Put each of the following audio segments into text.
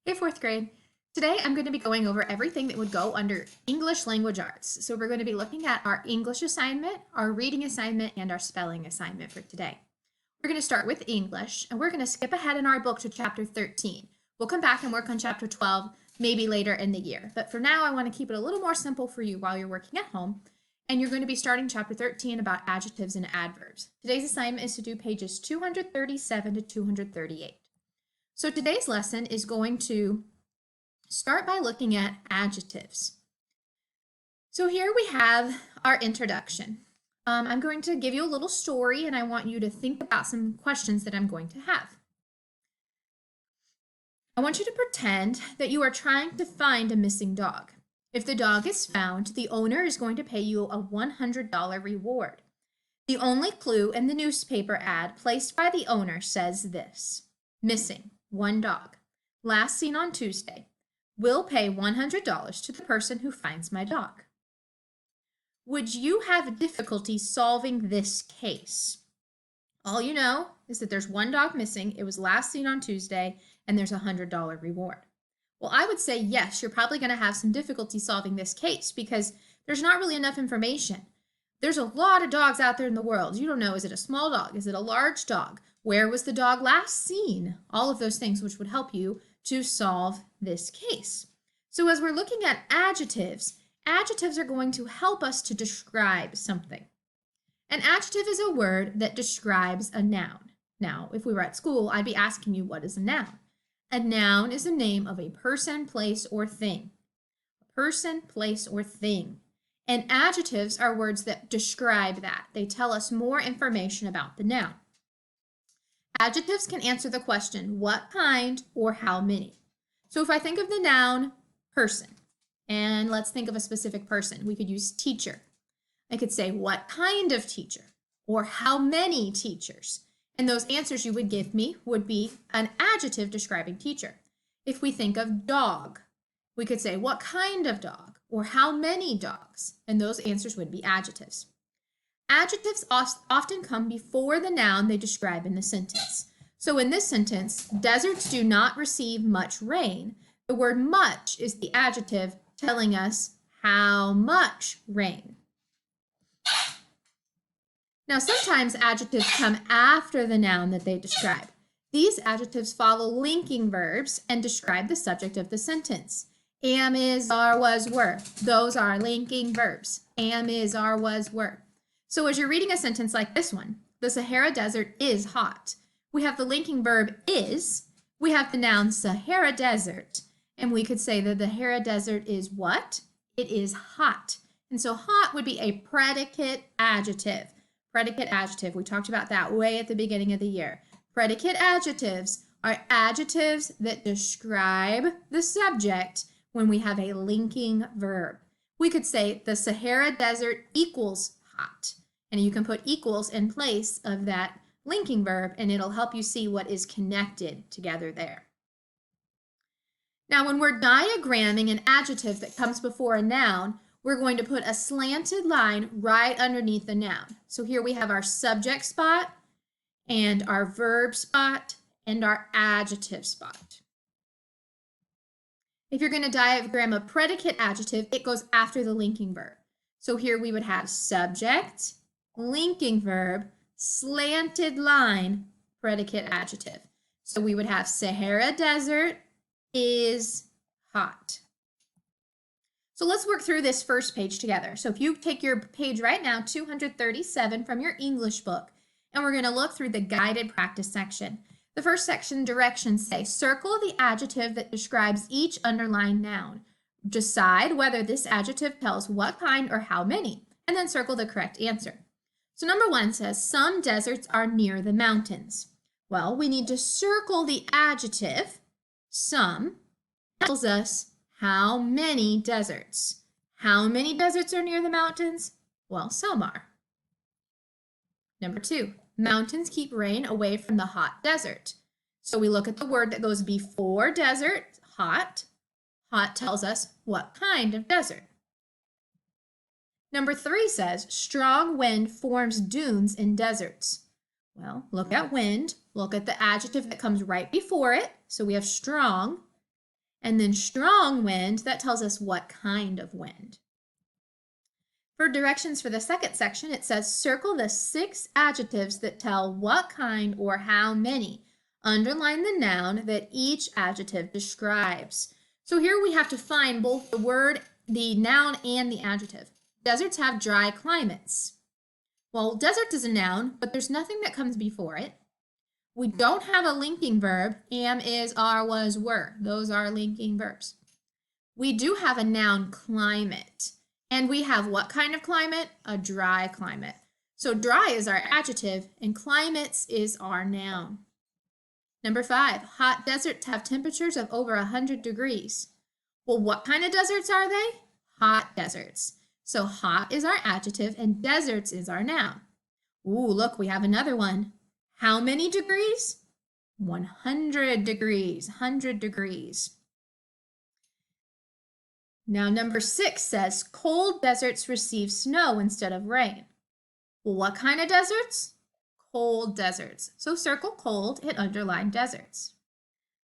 Hey, fourth grade. Today I'm going to be going over everything that would go under English language arts. So we're going to be looking at our English assignment, our reading assignment, and our spelling assignment for today. We're going to start with English, and we're going to skip ahead in our book to chapter 13. We'll come back and work on chapter 12 maybe later in the year. But for now, I want to keep it a little more simple for you while you're working at home. And you're going to be starting chapter 13 about adjectives and adverbs. Today's assignment is to do pages 237 to 238. So today's lesson is going to start by looking at adjectives. So here we have our introduction. I'm going to give you a little story and I want you to think about some questions that I'm going to have. I want you to pretend that you are trying to find a missing dog. If the dog is found, the owner is going to pay you a $100 reward. The only clue in the newspaper ad placed by the owner says this: missing, one dog. Last seen on Tuesday. Will pay $100 to the person who finds my dog. Would you have difficulty solving this case? All you know is that there's one dog missing, it was last seen on Tuesday, and there's a $100 reward. Well, I would say yes, you're probably going to have some difficulty solving this case because there's not really enough information. There's a lot of dogs out there in the world. You don't know, is it a small dog? Is it a large dog? Where was the dog last seen? All of those things which would help you to solve this case. So as we're looking at adjectives, adjectives are going to help us to describe something. An adjective is a word that describes a noun. Now, if we were at school, I'd be asking you, what is a noun? A noun is a name of a person, place, or thing. A person, place, or thing. And adjectives are words that describe that. They tell us more information about the noun. Adjectives can answer the question, what kind or how many? So if I think of the noun person, and let's think of a specific person, we could use teacher. I could say, what kind of teacher? Or how many teachers? And those answers you would give me would be an adjective describing teacher. If we think of dog, we could say, what kind of dog? Or how many dogs? And those answers would be adjectives. Adjectives often come before the noun they describe in the sentence. So in this sentence, deserts do not receive much rain. The word much is the adjective telling us how much rain. Now sometimes adjectives come after the noun that they describe. These adjectives follow linking verbs and describe the subject of the sentence. Am, is, are, was, were. Those are linking verbs. Am, is, are, was, were. So as you're reading a sentence like this one, the Sahara Desert is hot. We have the linking verb is, we have the noun Sahara Desert, and we could say that the Sahara Desert is what? It is hot. And so hot would be a predicate adjective. Predicate adjective, we talked about that way at the beginning of the year. Predicate adjectives are adjectives that describe the subject when we have a linking verb. We could say the Sahara Desert equals hot. And you can put equals in place of that linking verb and it'll help you see what is connected together there. Now when we're diagramming an adjective that comes before a noun, we're going to put a slanted line right underneath the noun. So here we have our subject spot and our verb spot and our adjective spot. If you're going to diagram a predicate adjective, it goes after the linking verb. So here we would have subject, linking verb, slanted line, predicate adjective. So we would have Sahara Desert is hot. So let's work through this first page together. So if you take your page right now, 237 from your English book, and we're going to look through the guided practice section. The first section directions say, circle the adjective that describes each underlined noun. Decide whether this adjective tells what kind or how many, and then circle the correct answer. So number 1 says, some deserts are near the mountains. Well, we need to circle the adjective, some, tells us how many deserts. How many deserts are near the mountains? Well, some are. Number 2, mountains keep rain away from the hot desert. So we look at the word that goes before desert, hot. Hot tells us what kind of desert. Number 3 says, strong wind forms dunes in deserts. Well, look at wind, look at the adjective that comes right before it. So we have strong, And then strong wind, that tells us what kind of wind. For directions for the second section, it says circle the 6 adjectives that tell what kind or how many. Underline the noun that each adjective describes. So here we have to find both the word, the noun, and the adjective. Deserts have dry climates. Well, desert is a noun, but there's nothing that comes before it. We don't have a linking verb. Am, is, are, was, were. Those are linking verbs. We do have a noun, climate. And we have what kind of climate? A dry climate. So dry is our adjective and climates is our noun. Number 5, hot deserts have temperatures of over 100 degrees. Well, what kind of deserts are they? Hot deserts. So hot is our adjective and deserts is our noun. Ooh, look, we have another one. How many degrees? 100 degrees, 100 degrees. Now, number 6 says cold deserts receive snow instead of rain. Well, what kind of deserts? Cold deserts. So circle cold and underline deserts.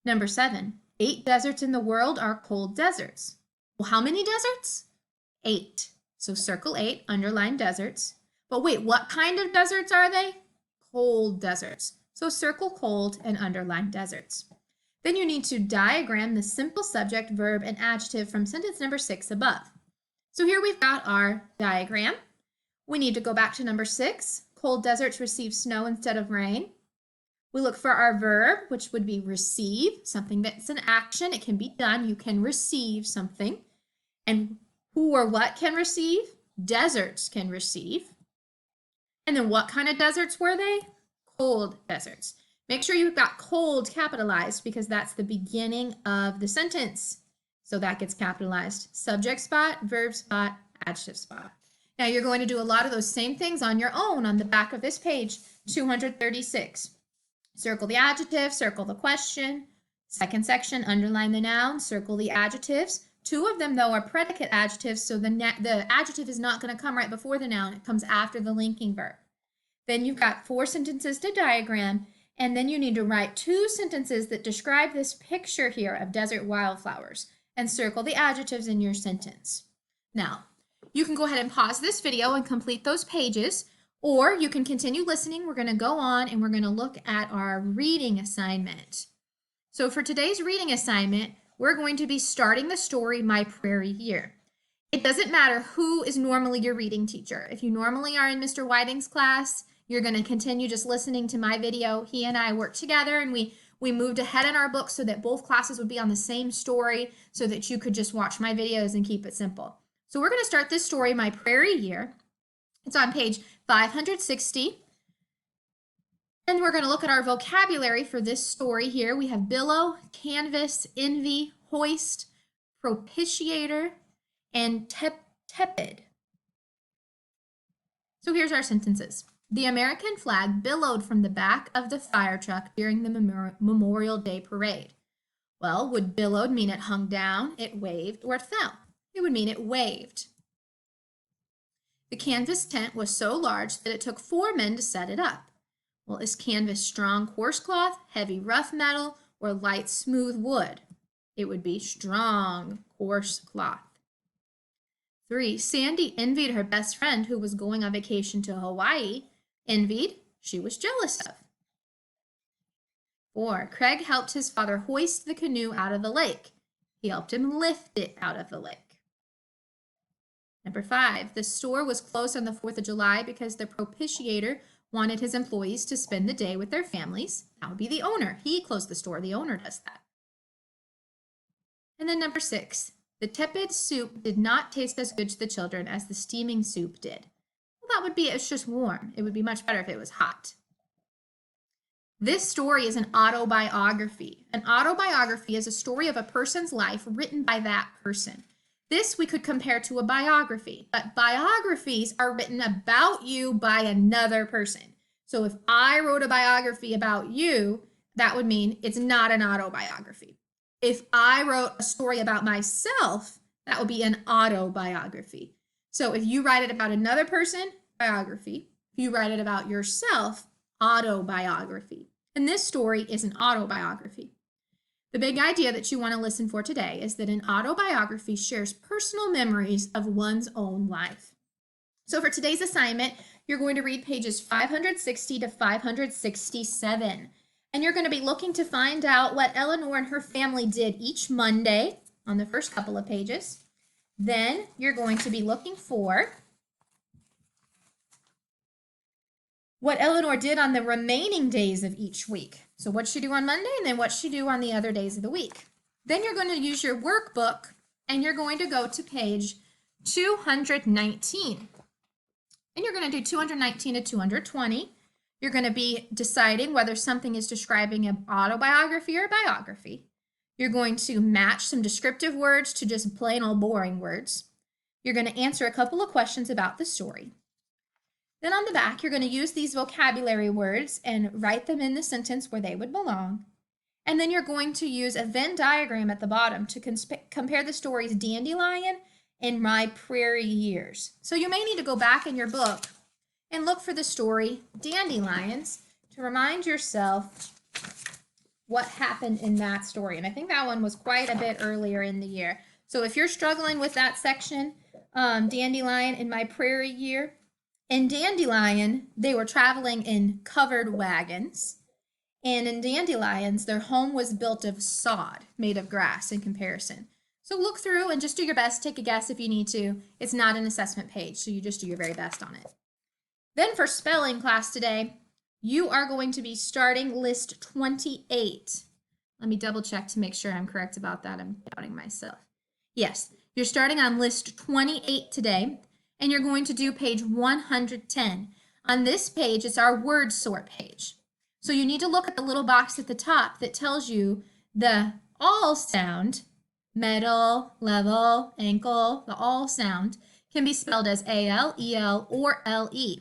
Number 7, 8 deserts in the world are cold deserts. Well, how many deserts? 8. So circle 8, underline deserts. But wait, what kind of deserts are they? Cold deserts. So circle cold and underline deserts. Then you need to diagram the simple subject, verb, and adjective from sentence number 6 above. So here we've got our diagram. We need to go back to number 6. Cold deserts receive snow instead of rain. We look for our verb, which would be receive, something that's an action. It can be done. You can receive something. And who or what can receive? Deserts can receive. And then what kind of deserts were they? Cold deserts. Make sure you've got cold capitalized because that's the beginning of the sentence. So that gets capitalized. Subject spot, verb spot, adjective spot. Now you're going to do a lot of those same things on your own on the back of this page, 236. Circle the adjective, circle the question. Second section, underline the noun, circle the adjectives. 2 of them, though, are predicate adjectives, so the adjective is not going to come right before the noun. It comes after the linking verb. Then you've got 4 sentences to diagram. And then you need to write 2 sentences that describe this picture here of desert wildflowers and circle the adjectives in your sentence. Now, you can go ahead and pause this video and complete those pages, or you can continue listening. We're going to go on and we're going to look at our reading assignment. So for today's reading assignment, we're going to be starting the story, My Prairie Year. It doesn't matter who is normally your reading teacher. If you normally are in Mr. Whiting's class, you're going to continue just listening to my video. He and I worked together and we moved ahead in our book so that both classes would be on the same story so that you could just watch my videos and keep it simple. So we're going to start this story, My Prairie Year. It's on page 560. And we're going to look at our vocabulary for this story here. We have billow, canvas, envy, hoist, propitiator, and tepid. So here's our sentences. The American flag billowed from the back of the fire truck during the Memorial Day parade. Well, would billowed mean it hung down, it waved, or it fell? It would mean it waved. The canvas tent was so large that it took 4 men to set it up. Well, is canvas strong, coarse cloth, heavy, rough metal, or light, smooth wood? It would be strong, coarse cloth. 3, Sandy envied her best friend who was going on vacation to Hawaii. Envied, she was jealous of. 4, Craig helped his father hoist the canoe out of the lake. He helped him lift it out of the lake. Number 5, the store was closed on the 4th of July because the propitiator wanted his employees to spend the day with their families. That would be the owner. He closed the store. The owner does that. And then number 6, the tepid soup did not taste as good to the children as the steaming soup did. Well, that would be, it's just warm. It would be much better if it was hot. This story is an autobiography. An autobiography is a story of a person's life written by that person. This we could compare to a biography, but biographies are written about you by another person. So if I wrote a biography about you, that would mean it's not an autobiography. If I wrote a story about myself, that would be an autobiography. So if you write it about another person, biography. If you write it about yourself, autobiography. And this story is an autobiography. The big idea that you want to listen for today is that an autobiography shares personal memories of one's own life. So for today's assignment, you're going to read pages 560 to 567. And you're going to be looking to find out what Eleanor and her family did each Monday on the first couple of pages. Then you're going to be looking for what Eleanor did on the remaining days of each week. So what she do on Monday and then what she do on the other days of the week. Then you're going to use your workbook and you're going to go to page 219. And you're going to do 219 to 220. You're going to be deciding whether something is describing an autobiography or biography. You're going to match some descriptive words to just plain old boring words. You're going to answer a couple of questions about the story. Then on the back, you're going to use these vocabulary words and write them in the sentence where they would belong. And then you're going to use a Venn diagram at the bottom to compare the stories Dandelion and My Prairie Years. So you may need to go back in your book and look for the story Dandelions to remind yourself what happened in that story. And I think that one was quite a bit earlier in the year. So if you're struggling with that section, Dandelion and My Prairie Year, in Dandelion, they were traveling in covered wagons. And in Dandelions, their home was built of sod made of grass in comparison. So look through and just do your best. Take a guess if you need to. It's not an assessment page, so you just do your very best on it. Then for spelling class today, you are going to be starting list 28. Let me double check to make sure I'm correct about that. I'm doubting myself. Yes, you're starting on list 28 today, and you're going to do page 110. On this page, it's our word sort page. So you need to look at the little box at the top that tells you the all sound, metal, level, ankle, the all sound can be spelled as A-L, E-L, or L-E.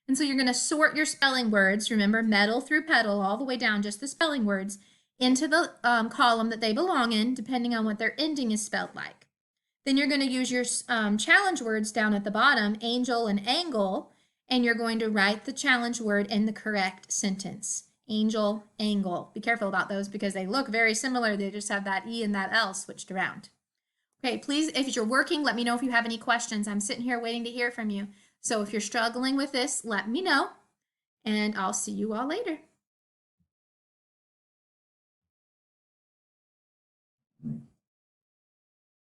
And so you're going to sort your spelling words, remember metal through pedal, all the way down, just the spelling words, into the column that they belong in, depending on what their ending is spelled like. Then you're going to use your challenge words down at the bottom, angel and angle, and you're going to write the challenge word in the correct sentence. Angel, angle. Be careful about those because they look very similar. They just have that E and that L switched around. Okay, please, if you're working, let me know if you have any questions. I'm sitting here waiting to hear from you. So if you're struggling with this, let me know, and I'll see you all later.